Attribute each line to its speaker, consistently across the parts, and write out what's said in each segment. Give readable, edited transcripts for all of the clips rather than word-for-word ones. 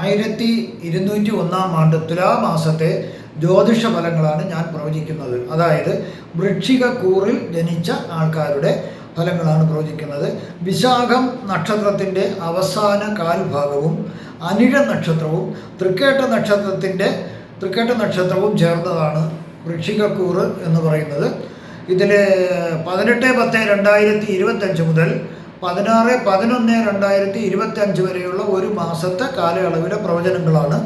Speaker 1: 1201 തുലാമാസത്തെ ജ്യോതിഷ ഫലങ്ങളാണ് ഞാൻ പ്രവചിക്കുന്നത്. അതായത് വൃശ്ചികക്കൂറിൽ ജനിച്ച ആൾക്കാരുടെ ഫലങ്ങളാണ് പ്രവചിക്കുന്നത്. വിശാഖം നക്ഷത്രത്തിൻ്റെ അവസാന കാൽഭാഗവും അനിഴ നക്ഷത്രവും തൃക്കേട്ട നക്ഷത്രവും ചേർന്നതാണ് വൃശ്ചികക്കൂറ് എന്ന് പറയുന്നത്. ഇതിൽ 18/10/2025 മുതൽ 16/11/2025 വരെയുള്ള ഒരു മാസത്തെ കാലയളവിലെ പ്രവചനങ്ങളാണ്.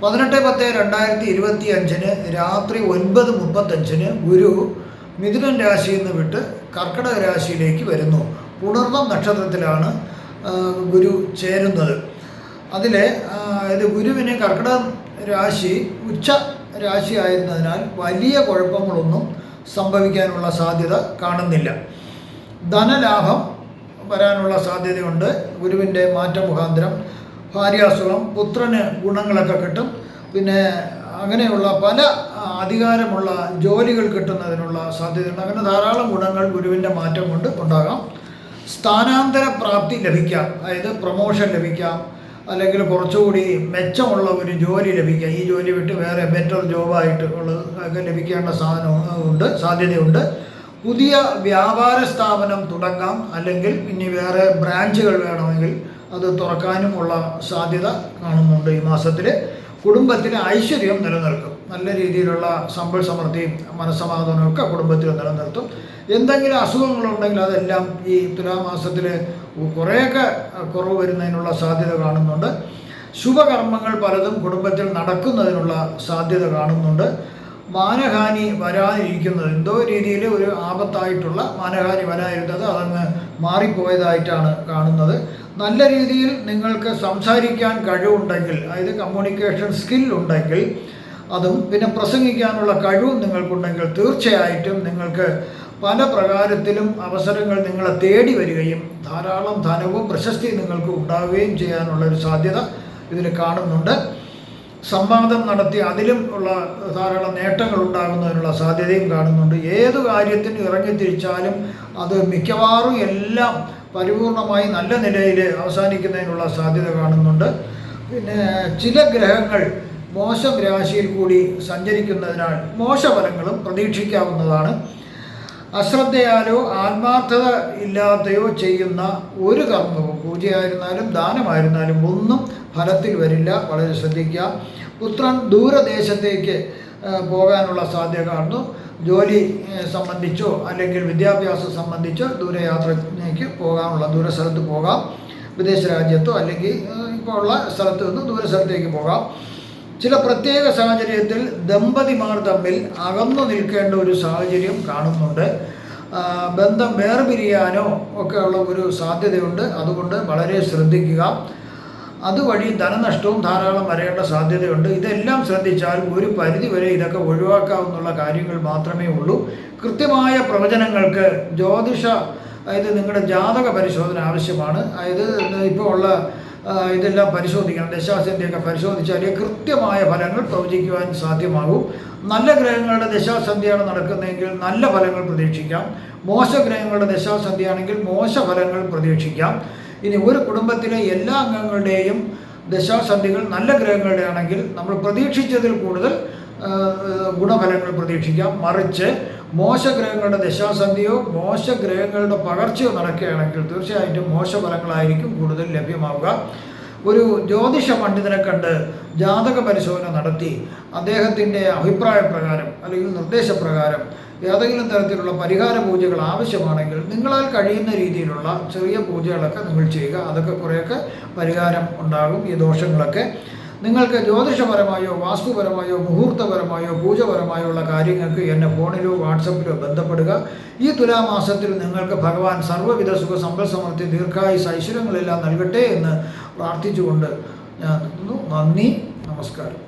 Speaker 1: 18/10/2025 രാത്രി 9:35 ഗുരു മിഥുനൻ രാശിയിൽ നിന്ന് വിട്ട് കർക്കിടക രാശിയിലേക്ക് വരുന്നു. പുണർന്നം നക്ഷത്രത്തിലാണ് ഗുരു ചേരുന്നത്. ഇത് ഗുരുവിന് കർക്കിടക രാശി ഉച്ച രാശി ആയിരുന്നതിനാൽ വലിയ കുഴപ്പങ്ങളൊന്നും സംഭവിക്കാനുള്ള സാധ്യത കാണുന്നില്ല. ധനലാഭം വരാനുള്ള സാധ്യതയുണ്ട്. ഗുരുവിൻ്റെ മാറ്റം മുഖാന്തരം ഭാര്യാസുഖം, പുത്രന് ഗുണങ്ങളൊക്കെ കിട്ടും. പിന്നെ അങ്ങനെയുള്ള പല അധികാരമുള്ള ജോലികൾ കിട്ടുന്നതിനുള്ള സാധ്യതയുണ്ട്. അങ്ങനെ ധാരാളം ഗുണങ്ങൾ ഗുരുവിൻ്റെ മാറ്റം കൊണ്ട് ഉണ്ടാകാം. സ്ഥാനാന്തര പ്രാപ്തി ലഭിക്കാം, അതായത് പ്രൊമോഷൻ ലഭിക്കാം, അല്ലെങ്കിൽ കുറച്ചുകൂടി മെച്ചമുള്ള ഒരു ജോലി ലഭിക്കാം. ഈ ജോലി വിട്ട് വേറെ ബെറ്റർ ജോബായിട്ട് ഉള്ളത് ലഭിക്കേണ്ട സാധ്യതയുണ്ട്. പുതിയ വ്യാപാര സ്ഥാപനം തുടങ്ങാം, അല്ലെങ്കിൽ ഇനി വേറെ ബ്രാഞ്ചുകൾ വേണമെങ്കിൽ അത് തുറക്കാനുമുള്ള സാധ്യത കാണുന്നുണ്ട്. ഈ മാസത്തിൽ കുടുംബത്തിന് ഐശ്വര്യം നിലനിൽക്കും. നല്ല രീതിയിലുള്ള സമ്പൽ സമൃദ്ധിയും മനസ്സമാധാനവും ഒക്കെ കുടുംബത്തിൽ നിലനിർത്തും. എന്തെങ്കിലും അസുഖങ്ങളുണ്ടെങ്കിൽ അതെല്ലാം ഈ തുലാമാസത്തിൽ കുറേയൊക്കെ കുറവ് വരുന്നതിനുള്ള സാധ്യത കാണുന്നുണ്ട്. ശുഭകർമ്മങ്ങൾ പലതും കുടുംബത്തിൽ നടക്കുന്നതിനുള്ള സാധ്യത കാണുന്നുണ്ട്. മാനഹാനി വരാതിരിക്കുന്നത്, എന്തോ രീതിയിൽ ഒരു ആപത്തായിട്ടുള്ള മാനഹാനി വരാതിരുന്നത് അതങ്ങ് മാറിപ്പോയതായിട്ടാണ് കാണുന്നത്. നല്ല രീതിയിൽ നിങ്ങൾക്ക് സംസാരിക്കാൻ കഴിവുണ്ടെങ്കിൽ, അതായത് കമ്മ്യൂണിക്കേഷൻ സ്കില്ലുണ്ടെങ്കിൽ അതും, പിന്നെ പ്രസംഗിക്കാനുള്ള കഴിവും നിങ്ങൾക്കുണ്ടെങ്കിൽ തീർച്ചയായിട്ടും നിങ്ങൾക്ക് പല പ്രകാരത്തിലും അവസരങ്ങൾ നിങ്ങളെ തേടി വരികയും ധാരാളം ധനവും പ്രശസ്തിയും നിങ്ങൾക്ക് ഉണ്ടാവുകയും ചെയ്യാനുള്ളൊരു സാധ്യത ഇതിൽ കാണുന്നുണ്ട്. സംവാദം നടത്തി അതിലും ഉള്ള ധാരാളം നേട്ടങ്ങൾ ഉണ്ടാകുന്നതിനുള്ള സാധ്യതയും കാണുന്നുണ്ട്. ഏതു കാര്യത്തിന് ഇറങ്ങിത്തിരിച്ചാലും അത് മിക്കവാറും എല്ലാം പരിപൂർണമായി നല്ല നിലയിൽ അവസാനിക്കുന്നതിനുള്ള സാധ്യത കാണുന്നുണ്ട്. പിന്നെ ചില ഗ്രഹങ്ങൾ മോശം രാശിയിൽ കൂടി സഞ്ചരിക്കുന്നതിനാൽ മോശഫലങ്ങളും പ്രതീക്ഷിക്കാവുന്നതാണ്. അശ്രദ്ധയാലോ ആത്മാർത്ഥത ഇല്ലാതെയോ ചെയ്യുന്ന ഒരു കർമ്മവും, പൂജയായിരുന്നാലും ദാനമായിരുന്നാലും ഒന്നും ഫലത്തിൽ വരില്ല. വളരെ ശ്രദ്ധിക്കുക. പുത്രൻ ദൂരദേശത്തേക്ക് പോകാനുള്ള സാധ്യത കാണുന്നു. ജോലി സംബന്ധിച്ചോ അല്ലെങ്കിൽ വിദ്യാഭ്യാസം സംബന്ധിച്ചോ ദൂരയാത്രയ്ക്ക് പോകാനുള്ള, ദൂരസ്ഥലത്ത് പോകാം, വിദേശ രാജ്യത്തോ അല്ലെങ്കിൽ ഇപ്പോൾ ഉള്ള സ്ഥലത്ത് നിന്ന് ദൂരസ്ഥലത്തേക്ക് പോകാം. ചില പ്രത്യേക സാഹചര്യത്തിൽ ദമ്പതിമാർ തമ്മിൽ അകന്നു നിൽക്കേണ്ട ഒരു സാഹചര്യം കാണുന്നുണ്ട്. ബന്ധം വേർപിരിയാനോ ഒക്കെ ഉള്ള ഒരു സാധ്യതയുണ്ട്. അതുകൊണ്ട് വളരെ ശ്രദ്ധിക്കുക. അതുവഴി ധനനഷ്ടവും ധാരാളം വരേണ്ട സാധ്യതയുണ്ട്. ഇതെല്ലാം ശ്രദ്ധിച്ചാൽ ഒരു പരിധിവരെ ഇതൊക്കെ ഒഴിവാക്കാവുന്ന കാര്യങ്ങൾ മാത്രമേ ഉള്ളൂ. കൃത്യമായ പ്രവചനങ്ങൾക്ക് അതായത് നിങ്ങളുടെ ജാതക പരിശോധന ആവശ്യമാണ്. അതായത് ഇപ്പോൾ ഉള്ള ഇതെല്ലാം പരിശോധിക്കണം, ദശാസന്ധിയൊക്കെ പരിശോധിച്ചാലേ കൃത്യമായ ഫലങ്ങൾ പ്രവചിക്കുവാൻ സാധ്യമാകൂ. നല്ല ഗ്രഹങ്ങളുടെ ദശാസന്ധിയാണ് നടക്കുന്നതെങ്കിൽ നല്ല ഫലങ്ങൾ പ്രതീക്ഷിക്കാം. മോശഗ്രഹങ്ങളുടെ ദശാസന്ധിയാണെങ്കിൽ മോശ ഫലങ്ങൾ പ്രതീക്ഷിക്കാം. ഇനി ഒരു കുടുംബത്തിലെ എല്ലാ അംഗങ്ങളുടെയും ദശാസന്ധികൾ നല്ല ഗ്രഹങ്ങളുടെ ആണെങ്കിൽ നമ്മൾ പ്രതീക്ഷിച്ചതിൽ കൂടുതൽ ഗുണഫലങ്ങൾ പ്രതീക്ഷിക്കാം. മറിച്ച് മോശഗ്രഹങ്ങളുടെ ദശാസന്ധിയോ മോശഗ്രഹങ്ങളുടെ പകർച്ചയോ നടക്കുകയാണെങ്കിൽ തീർച്ചയായിട്ടും മോശഫലങ്ങളായിരിക്കും കൂടുതൽ ലഭ്യമാവുക. ഒരു ജ്യോതിഷ പണ്ഡിതനെ കണ്ട് ജാതക പരിശോധന നടത്തി അദ്ദേഹത്തിൻ്റെ അഭിപ്രായപ്രകാരം അല്ലെങ്കിൽ നിർദ്ദേശപ്രകാരം ഏതെങ്കിലും തരത്തിലുള്ള പരിഹാര പൂജകൾ ആവശ്യമാണെങ്കിൽ നിങ്ങളാൽ കഴിയുന്ന രീതിയിലുള്ള ചെറിയ പൂജകളൊക്കെ നിങ്ങൾ ചെയ്യുക. അതൊക്കെ കുറേയൊക്കെ പരിഹാരം ഉണ്ടാകും. ഈ ദോഷങ്ങളൊക്കെ നിങ്ങൾക്ക് ജ്യോതിഷപരമായോ വാസ്തുപരമായോ മുഹൂർത്തപരമായോ പൂജപരമായോ ഉള്ള കാര്യങ്ങൾക്ക് എന്നെ ഫോണിലോ വാട്സപ്പിലോ ബന്ധപ്പെടുക. ഈ തുലാമാസത്തിൽ നിങ്ങൾക്ക് ഭഗവാൻ സർവ്വവിധ സുഖ സമ്പൽ സമൃദ്ധി ദീർഘായുസ് ഐശ്വര്യങ്ങളെല്ലാം നൽകട്ടെ എന്ന് പ്രാർത്ഥിച്ചുകൊണ്ട് ഞാൻ നന്ദി, നമസ്കാരം.